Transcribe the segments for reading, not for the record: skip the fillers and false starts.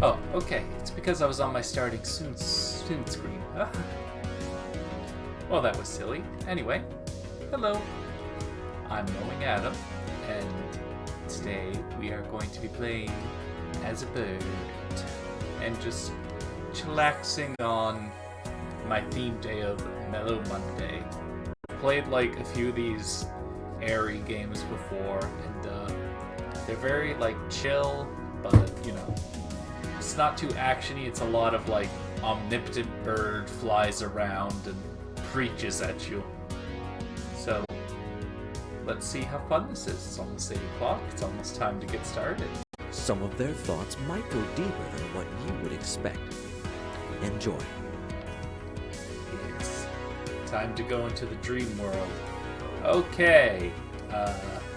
Oh, okay. It's because I was on my starting student screen. Well, that was silly. Anyway, hello. I'm Mowing Adam, and today we are going to be playing as a bird and just chillaxing on my theme day of Mellow Monday. Played like a few of these Aery games before, and they're very like chill, but you know, it's not too actiony. It's a lot of like omnipotent bird flies around and preaches at you. So let's see how fun this is. It's almost 8 o'clock. It's almost time to get started. Some of their thoughts might go deeper than what you would expect. Enjoy. It's time to go into the dream world. Okay.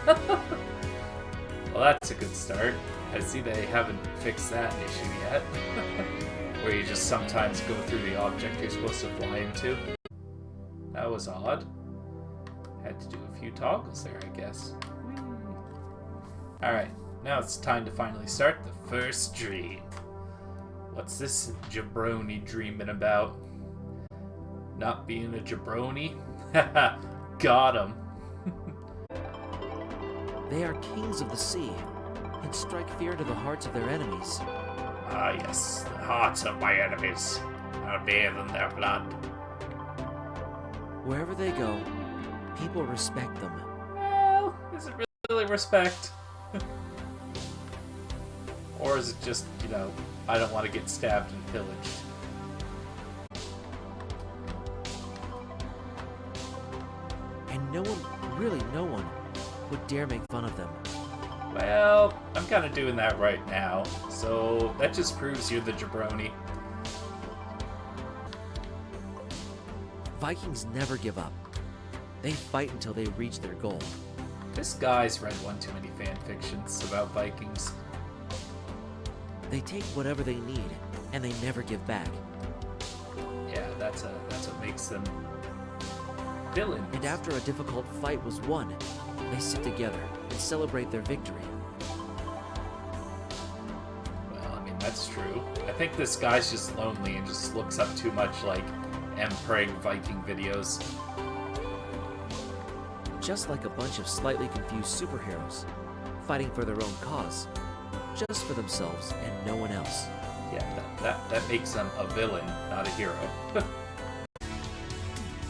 Well, that's a good start. I see they haven't fixed that issue yet. Where you just sometimes go through the object you're supposed to fly into. That was odd. Had to do a few toggles there, I guess. Alright, now it's time to finally start the first dream. What's this jabroni dreaming about? Not being a jabroni? Haha, got him. They are kings of the sea, and strike fear to the hearts of their enemies. Ah yes, the hearts of my enemies are dear than their blood. Wherever they go, people respect them. Well, is it really respect? Or is it just, you know, I don't want to get stabbed and pillaged? And no one, really no one, would dare make fun of them. Well, I'm kind of doing that right now, so that just proves you're the jabroni. Vikings never give up. They fight until they reach their goal. This guy's read one too many fan fictions about Vikings. They take whatever they need, and they never give back. Yeah, that's what makes them villains. And after a difficult fight was won, they sit together and celebrate their victory. Well, I mean, that's true. I think this guy's just lonely and just looks up too much like Mpreg Viking videos. Just like a bunch of slightly confused superheroes, fighting for their own cause, just for themselves and no one else. Yeah, that makes him a villain, not a hero.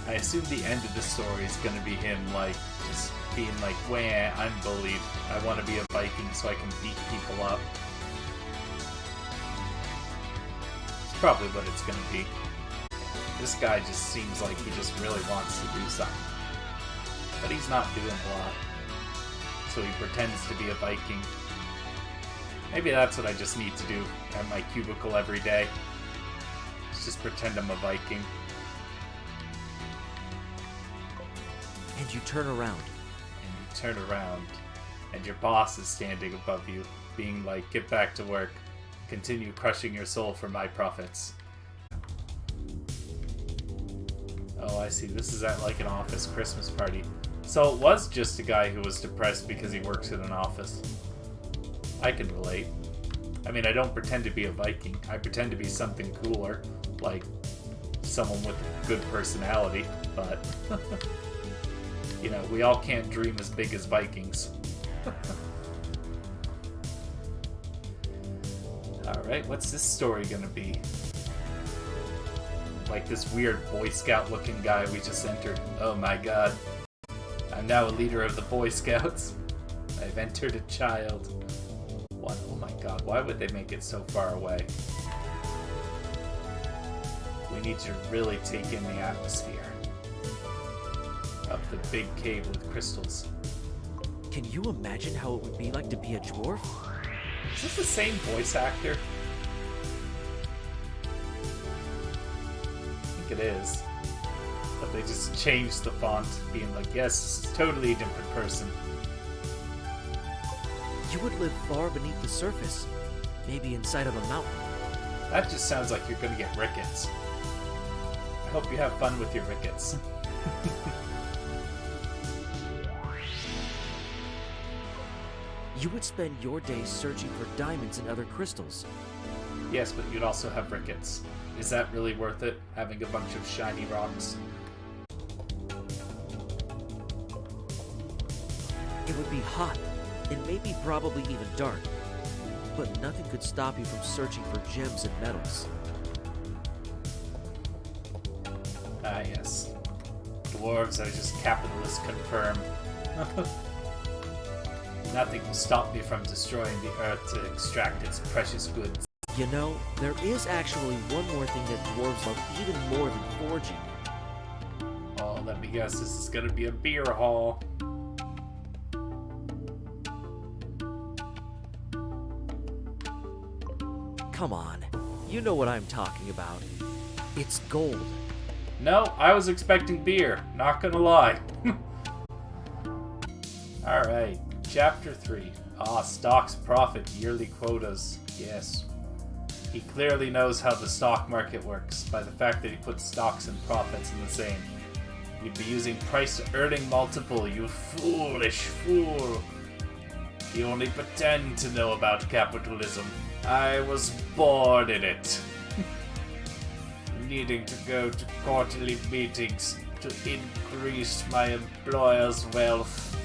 I assume the end of the story is gonna be him like just being like, "Wah, I'm bullied. I want to be a Viking so I can beat people up." It's probably what it's gonna be. This guy just seems like he just really wants to do something. But he's not doing a lot. So he pretends to be a Viking. Maybe that's what I just need to do at my cubicle every day. Just pretend I'm a Viking. And you turn around. And you turn around, and your boss is standing above you, being like, "Get back to work. Continue crushing your soul for my profits." Oh, I see. This is at like an office Christmas party. So it was just a guy who was depressed because he works in an office. I can relate. I mean, I don't pretend to be a Viking. I pretend to be something cooler, like someone with a good personality, but you know, we all can't dream as big as Vikings. Alright, what's this story gonna be? Like this weird Boy Scout looking guy we just entered. Oh my god. I'm now a leader of the Boy Scouts. I've entered a child. What? Oh my god, why would they make it so far away? We need to really take in the atmosphere. Up the big cave with crystals. Can you imagine how it would be like to be a dwarf? Is this the same voice actor? I think it is. But they just changed the font, being like, yes, this is totally a different person. You would live far beneath the surface, maybe inside of a mountain. That just sounds like you're gonna get rickets. I hope you have fun with your rickets. You would spend your days searching for diamonds and other crystals. Yes, but you'd also have rickets. Is that really worth it, having a bunch of shiny rocks? It would be hot, and maybe probably even dark. But nothing could stop you from searching for gems and metals. Ah, yes. Dwarves are just capitalists confirmed. Nothing will stop me from destroying the earth to extract its precious goods. You know, there is actually one more thing that dwarves love even more than forging. Oh, let me guess, this is gonna be a beer haul. Come on, you know what I'm talking about. It's gold. No, I was expecting beer, not gonna lie. Alright, Chapter 3. Stocks profit, yearly quotas. Yes. He clearly knows how the stock market works by the fact that he puts stocks and profits in the same. You'd be using price to earning multiple, you foolish fool. You only pretend to know about capitalism. I was born in it. Needing to go to quarterly meetings to increase my employer's wealth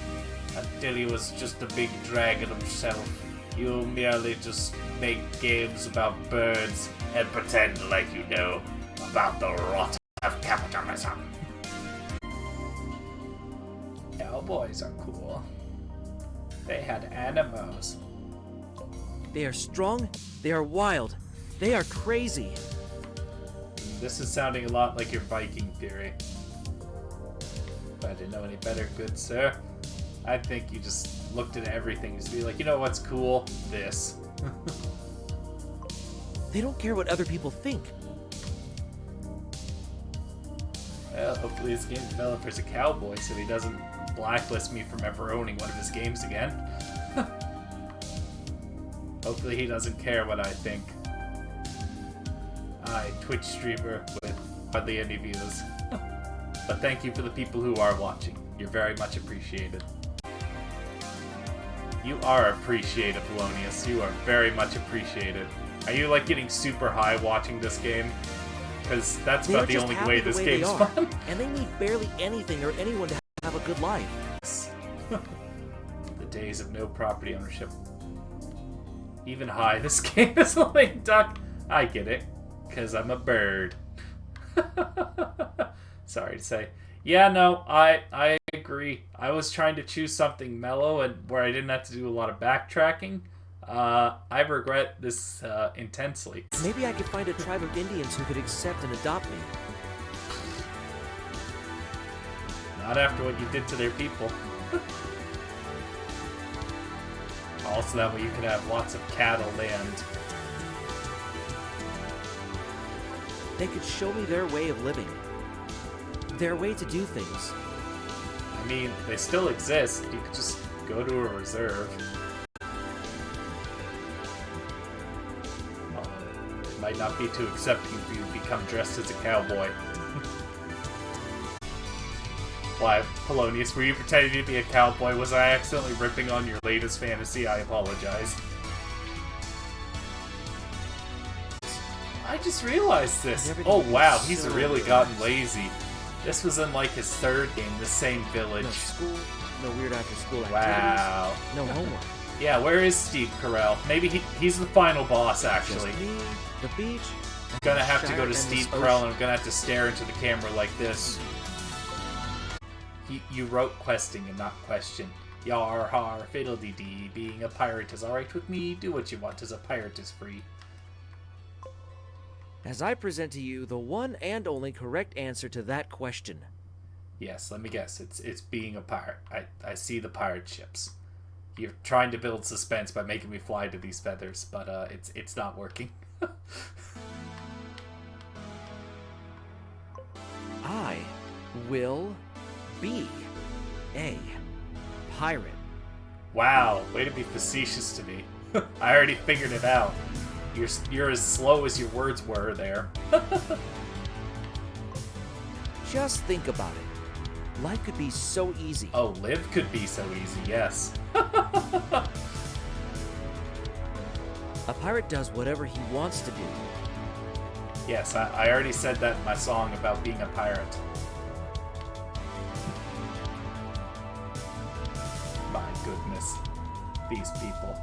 until he was just a big dragon himself. You merely just make games about birds and pretend like you know about the rot of capitalism. Cowboys are cool. They had animals. They are strong, they are wild, they are crazy. This is sounding a lot like your Viking theory. If I didn't know any better, good sir, I think you just looked at everything and just be like, you know what's cool? This. They don't care what other people think. Well, hopefully this game developer's a cowboy so he doesn't blacklist me from ever owning one of his games again. Hopefully he doesn't care what I think. Twitch streamer with hardly any views. But thank you for the people who are watching. You're very much appreciated. You are appreciated, Polonius. You are very much appreciated. Are you like getting super high watching this game? Because that's about the only way this game's fun. And they need barely anything or anyone to have a good life. The days of no property ownership. Even high, this game is a lame duck. I get it, because I'm a bird. Sorry to say. Yeah, no, I agree. I was trying to choose something mellow and where I didn't have to do a lot of backtracking. I regret this intensely. Maybe I could find a tribe of Indians who could accept and adopt me. Not after what you did to their people. Also, that way you could have lots of cattle land. They could show me their way of living. Their way to do things. I mean, they still exist. You could just go to a reserve. It might not be to accept you if you become dressed as a cowboy. Why, Polonius, were you pretending to be a cowboy? Was I accidentally ripping on your latest fantasy? I apologize. I just realized this. Oh wow, he's really gotten lazy. This was in like his third game, the same village. No school, no weird after school activities. Wow. No homework. Yeah, where is Steve Carell? Maybe he's the final boss, actually. Just me, the beach. I'm gonna have to go to Steve Carell and I'm gonna have to stare into the camera like this. You wrote questing and not question. Yar har fiddle-dee-dee. Being a pirate is alright with me. Do what you want as a pirate is free. As I present to you the one and only correct answer to that question. Yes, let me guess. It's being a pirate. I see the pirate ships. You're trying to build suspense by making me fly to these feathers, but it's not working. I will be a pirate. Wow, way to be facetious to me. I already figured it out. You're as slow as your words were there. Just think about it. Life could be so easy. Oh, live could be so easy, yes. A pirate does whatever he wants to do. Yes, I already said that in my song about being a pirate. My goodness. These people.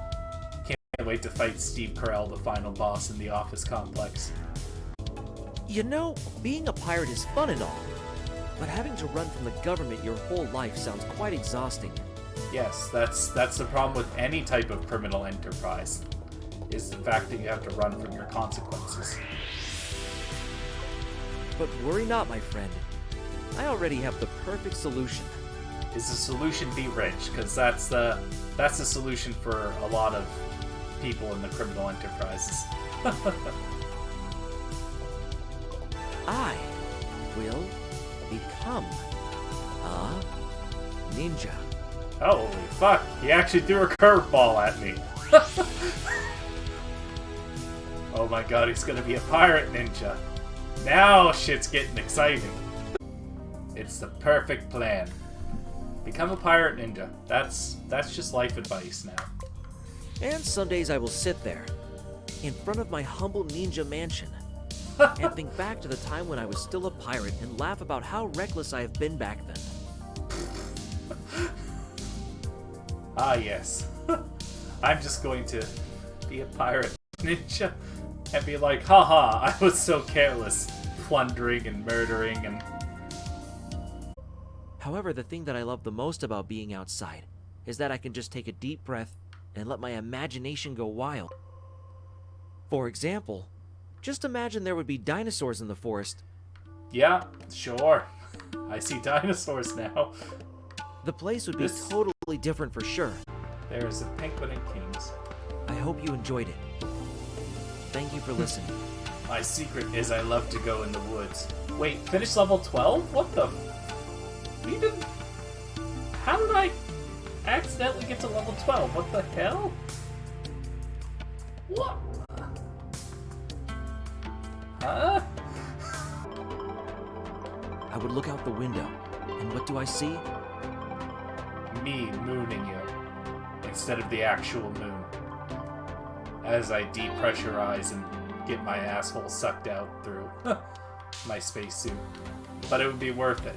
Can't wait to fight Steve Carell, the final boss in the office complex. You know, being a pirate is fun and all, but having to run from the government your whole life sounds quite exhausting. Yes, that's the problem with any type of criminal enterprise, is the fact that you have to run from your consequences. But worry not, my friend. I already have the perfect solution. Is the solution be rich? Because that's the solution for a lot of people in the criminal enterprises. I will become a ninja. Holy fuck, he actually threw a curveball at me. Oh my god, he's gonna be a pirate ninja. Now shit's getting exciting. It's the perfect plan. Become a pirate ninja. That's just life advice now. And some days I will sit there, in front of my humble ninja mansion, and think back to the time when I was still a pirate and laugh about how reckless I have been back then. Ah, yes. I'm just going to be a pirate ninja and be like, haha, I was so careless, plundering and murdering and... However, the thing that I love the most about being outside is that I can just take a deep breath and let my imagination go wild. For example, just imagine there would be dinosaurs in the forest. Yeah, sure. I see dinosaurs now. The place would be totally different for sure. There's a Penguin and Kings. I hope you enjoyed it. Thank you for listening. My secret is I love to go in the woods. Wait, finish level 12? What the We didn't... How did I accidentally get to level 12? What the hell? What? Huh? I would look out the window, and what do I see? Me mooning you instead of the actual moon. As I depressurize and get my asshole sucked out through my spacesuit. But it would be worth it.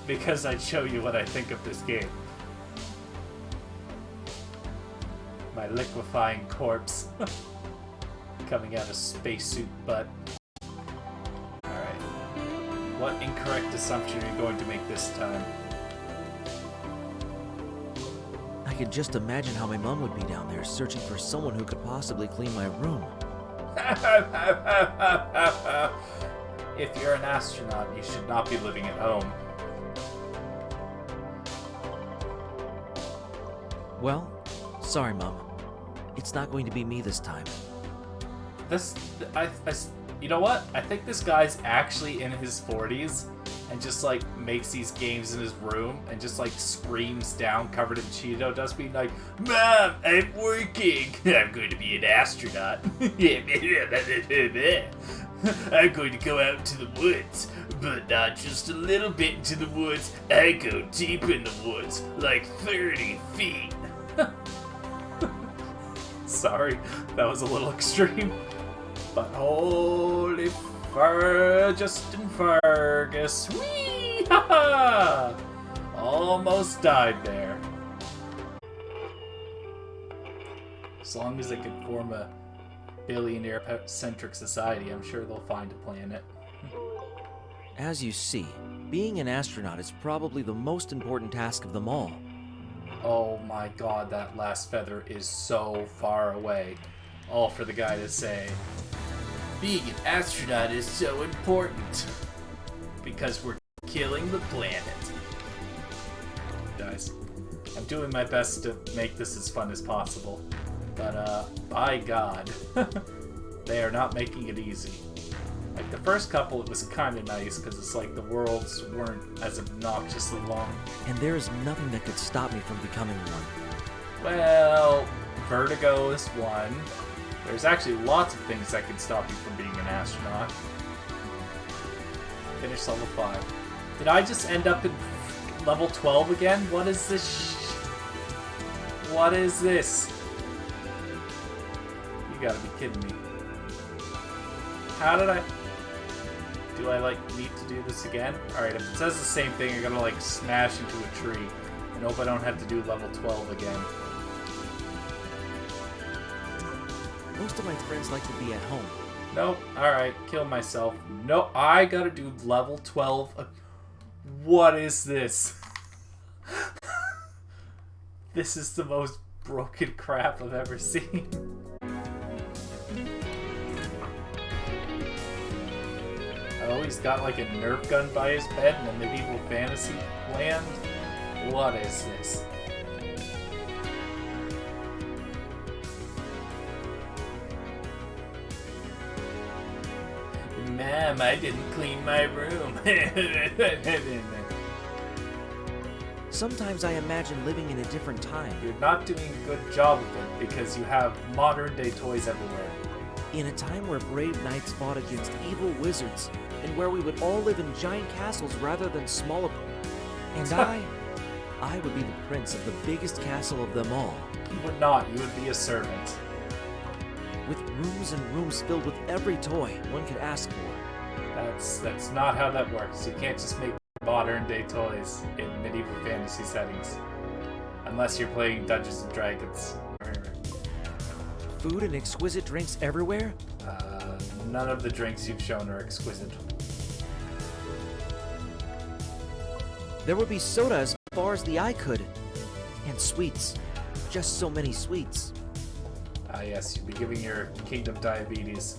Because I'd show you what I think of this game. My liquefying corpse coming out of spacesuit butt. Alright. What incorrect assumption are you going to make this time? I could just imagine how my mom would be down there searching for someone who could possibly clean my room. If you're an astronaut, you should not be living at home. Well, sorry, Mom. It's not going to be me this time. You know what? I think this guy's actually in his 40s and just like makes these games in his room and just like screams down covered in Cheeto dust being like, Mom, I'm working. I'm going to be an astronaut. I'm going to go out into the woods, but not just a little bit into the woods. I go deep in the woods, like 30 feet. Sorry, that was a little extreme. But holy Justin Fergus, whee ha ha! Almost died there. As long as they could form a billionaire-centric society, I'm sure they'll find a planet. As you see, being an astronaut is probably the most important task of them all. Oh my god, that last feather is so far away. All for the guy to say, being an astronaut is so important because we're killing the planet. Guys, I'm doing my best to make this as fun as possible, but by God, they are not making it easy. Like the first couple, it was kind of nice because it's like the worlds weren't as obnoxiously long. And there is nothing that could stop me from becoming one. Well, vertigo is one. There's actually lots of things that can stop you from being an astronaut. Finish level 5. Did I just end up in level 12 again? What is this? What is this? gotta be kidding me. How did I... Do I, like, need to do this again? Alright, if it says the same thing, I gotta, like, smash into a tree. And hope I don't have to do level 12 again. Most of my friends like to be at home. Nope. Alright, kill myself. No, I gotta do level 12. What is this? This is the most broken crap I've ever seen. Oh, he's got like a Nerf gun by his bed in a medieval fantasy land? What is this? Ma'am, I didn't clean my room. Sometimes I imagine living in a different time. You're not doing a good job of it because you have modern day toys everywhere. In a time where brave knights fought against evil wizards, and where we would all live in giant castles rather than small. And I would be the prince of the biggest castle of them all. You would not. You would be a servant. With rooms and rooms filled with every toy one could ask for. That's not how that works. You can't just make modern day toys in medieval fantasy settings. Unless you're playing Dungeons and Dragons. Food and exquisite drinks everywhere? None of the drinks you've shown are exquisite. There would be soda as far as the eye could. And sweets. Just so many sweets. Yes, you'd be giving your kingdom diabetes.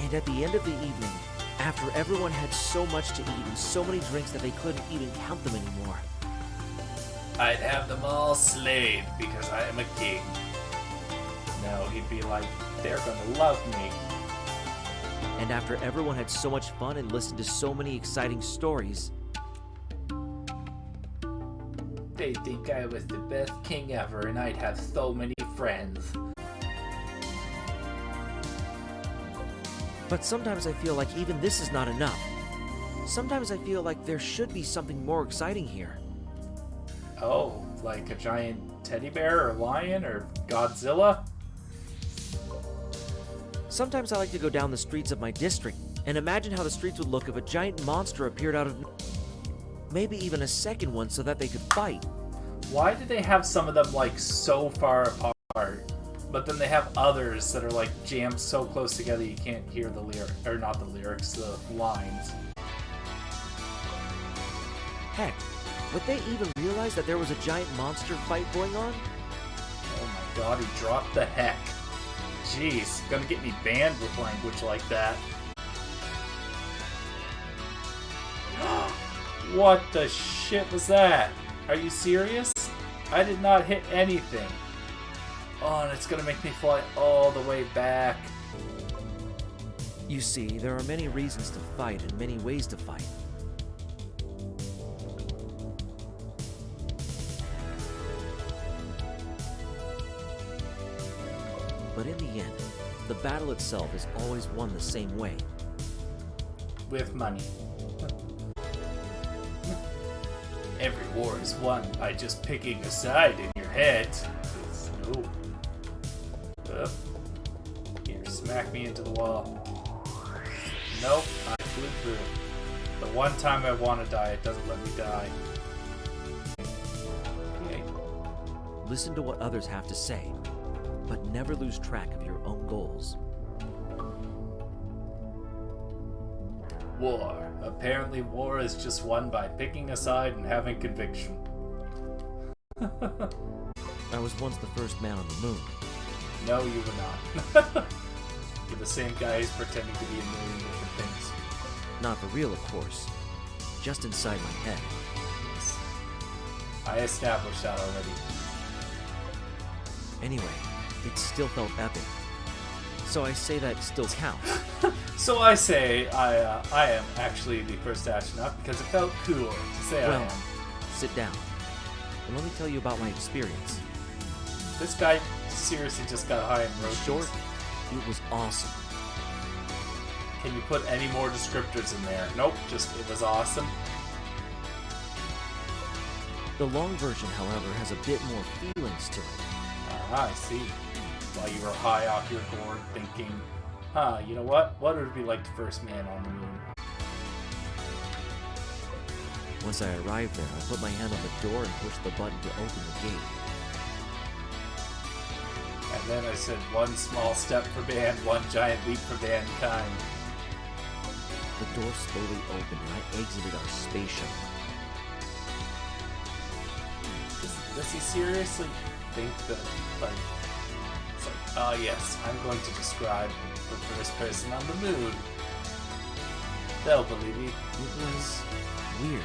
And at the end of the evening, after everyone had so much to eat and so many drinks that they couldn't even count them anymore, I'd have them all slayed because I am a king. No, he'd be like, they're gonna love me. And after everyone had so much fun and listened to so many exciting stories, they think I was the best king ever and I'd have so many friends. But sometimes I feel like even this is not enough. Sometimes I feel like there should be something more exciting here. Oh, like a giant teddy bear or lion or Godzilla? Sometimes I like to go down the streets of my district and imagine how the streets would look if a giant monster appeared out of... Maybe even a second one so that they could fight. Why do they have some of them like so far apart, but then they have others that are like jammed so close together you can't hear the lyric, or not the lyrics, the lines? Heck, would they even realize that there was a giant monster fight going on? Oh my god, he dropped the heck. Jeez, gonna get me banned with language like that. What the shit was that? Are you serious? I did not hit anything. Oh, and it's gonna make me fly all the way back. You see, there are many reasons to fight and many ways to fight. But in the end, the battle itself is always won the same way. With money. Every war is won by just picking a side in your head. No. Here, smack me into the wall. Nope, I flew through. The one time I want to die, it doesn't let me die. Okay. Listen to what others have to say, but never lose track of your own goals. War. Apparently war is just won by picking a side and having conviction. I was once the first man on the moon. No, you were not. You're the same guy who's pretending to be a million different things. Not for real, of course. Just inside my head. I established that already. Anyway, it still felt epic. So I say that still counts. So I say I am actually the first astronaut because it felt cool to say I Well, am. sit down. And let me tell you about my experience. This guy seriously just got high in In roaches. short, it was awesome. Can you put any more descriptors in there? Nope, just it was awesome. The long version, however, has a bit more feelings to it. Ah, I see. while you were high off your gourd thinking, you know what? What would it be like the first man on the moon? Once I arrived there, I put my hand on the door and pushed the button to open the gate. And then I said, one small step for man, one giant leap for mankind. The door slowly opened and I exited our spaceship. Does he seriously think that, like, it's like, oh yes, I'm going to describe the first person on the moon. They'll believe me. It was weird,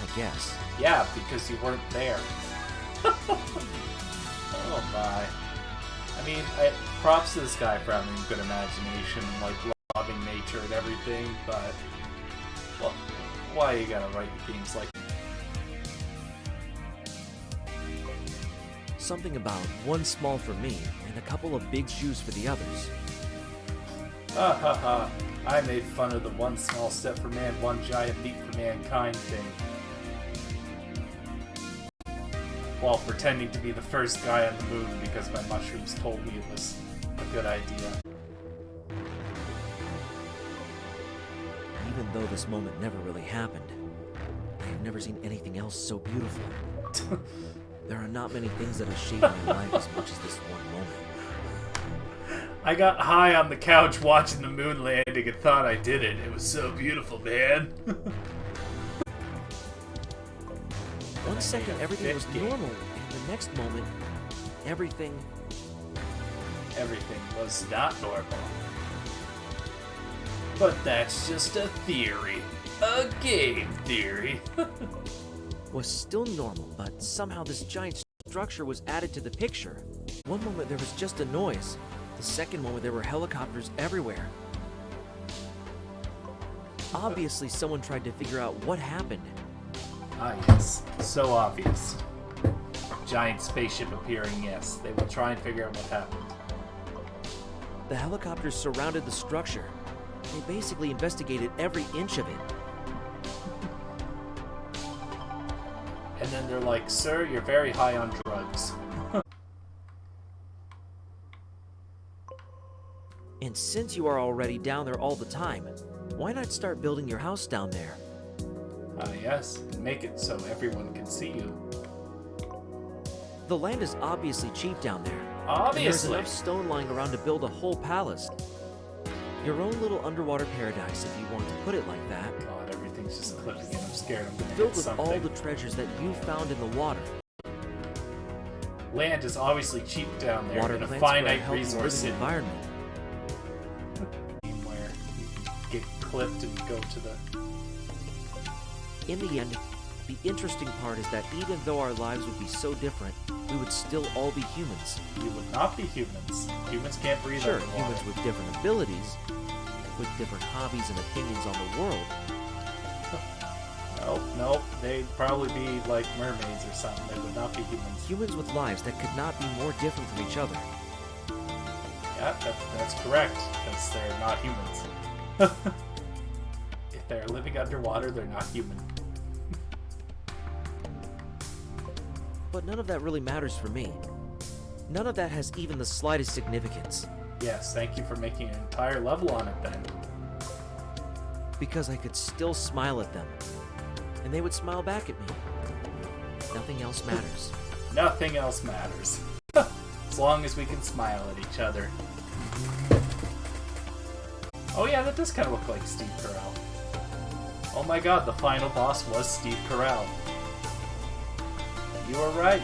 I guess. Yeah, because you weren't there. Oh my. I mean, props to this guy for having a good imagination and, like, loving nature and everything, but, well, why you gotta write your games like that? Something about one small for me and a couple of big shoes for the others. Ha ha ha. I made fun of the one small step for man, one giant leap for mankind thing. While pretending to be the first guy on the moon because my mushrooms told me it was a good idea. Even though this moment never really happened, I have never seen anything else so beautiful. There are not many things that have shaped my life as much as this one moment. I got high on the couch watching the moon landing and thought I did it. It was so beautiful, man. 1 second, everything was normal, and the next moment, everything was not normal. But that's just a theory. A game theory. was still normal, but somehow this giant structure was added to the picture. One moment there was just a noise. The second moment there were helicopters everywhere. Obviously someone tried to figure out what happened. Ah yes, so obvious. Giant spaceship appearing, yes. They will try and figure out what happened. The helicopters surrounded the structure. They basically investigated every inch of it. And then they're like, sir, you're very high on drugs. And since you are already down there all the time, why not start building your house down there? Ah yes, make it so everyone can see you. The land is obviously cheap down there. Obviously. And there's enough stone lying around to build a whole palace. Your own little underwater paradise, if you want to put it like that. God, everything's just clipping and I'm scared I'm gonna Filled hit with something. all the treasures that you found in the water. Land is obviously cheap down there Water in a plants for a finite healthy resource living city. environment. Where you get clipped and go to the... In the end, the interesting part is that even though our lives would be so different, we would still all be humans. You would not be humans. Humans can't breathe Sure, underwater. humans with different abilities, with different hobbies and opinions on the world. Nope. They'd probably be like mermaids or something. They would not be humans. Humans with lives that could not be more different from each other. Yeah, that's correct, because they're not humans. If they're living underwater, they're not human. But none of that really matters for me. None of that has even the slightest significance. Yes, thank you for making an entire level on it then. Because I could still smile at them. And they would smile back at me. Nothing else matters. Nothing else matters. As long as we can smile at each other. Oh yeah, that does kind of look like Steve Carell. Oh my god, the final boss was Steve Carell. You were right.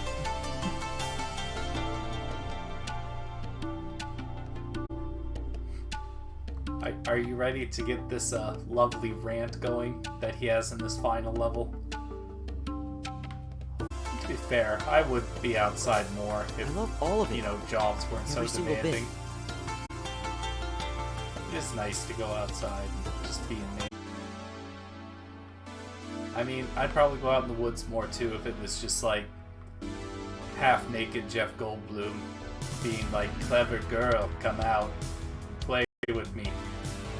Are you ready to get this lovely rant going that he has in this final level? To be fair, I would be outside more if, I love all of it. you know, jobs weren't so Every single demanding. bit. It is nice to go outside and just be in nature. I mean, I'd probably go out in the woods more too if it was just like half-naked Jeff Goldblum being like, clever girl, come out, play with me.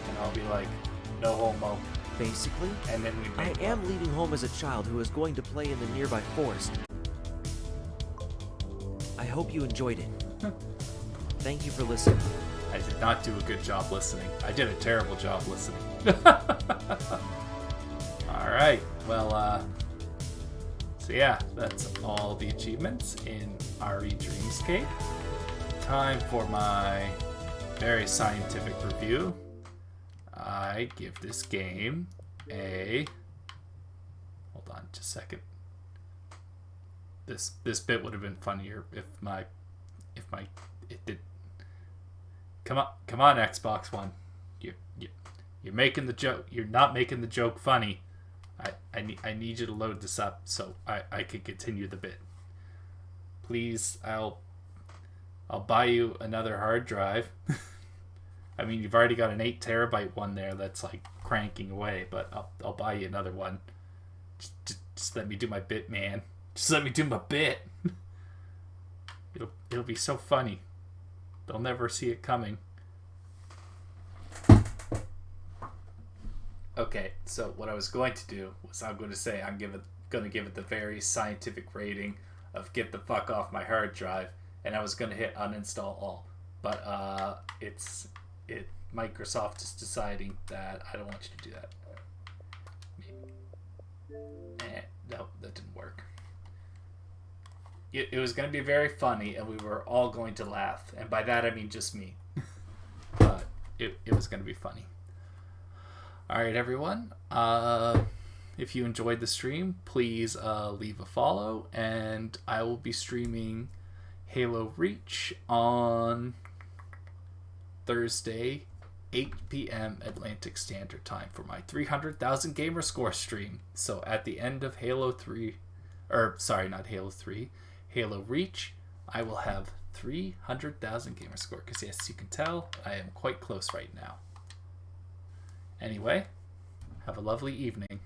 And I'll be like, no homo. Basically, And then we'd I make am love. leaving home as a child who is going to play in the nearby forest. I hope you enjoyed it. thank you for listening. I did not do a good job listening. I did a terrible job listening. Alright, well, so yeah, that's all the achievements in Aery Dreamscape. Time for my very scientific review. I give this game a... Hold on just a second. This bit would have been funnier if it did. Come on, Xbox One. You're making the joke. You're not making the joke funny. I need you to load this up so I can continue the bit. Please, I'll buy you another hard drive. I mean, you've already got an 8 terabyte one there that's like cranking away, but I'll buy you another one. Just let me do my bit, man. Just let me do my bit. It'll be so funny. They'll never see it coming. Okay, so what I was going to do was I'm going to say I'm going to give it the very scientific rating of get the fuck off my hard drive, and I was going to hit uninstall all. But Microsoft is deciding that I don't want you to do that. No, that didn't work. It was going to be very funny, and we were all going to laugh. And by that, I mean just me. But it was going to be funny. Alright, everyone. If you enjoyed the stream, please leave a follow. And I will be streaming Halo Reach on Thursday, 8 p.m. Atlantic Standard Time for my 300,000 gamer score stream. So at the end of Halo 3... sorry, not Halo 3... Halo Reach, I will have 300,000 gamer score, because yes, you can tell I am quite close right now. Anyway, have a lovely evening.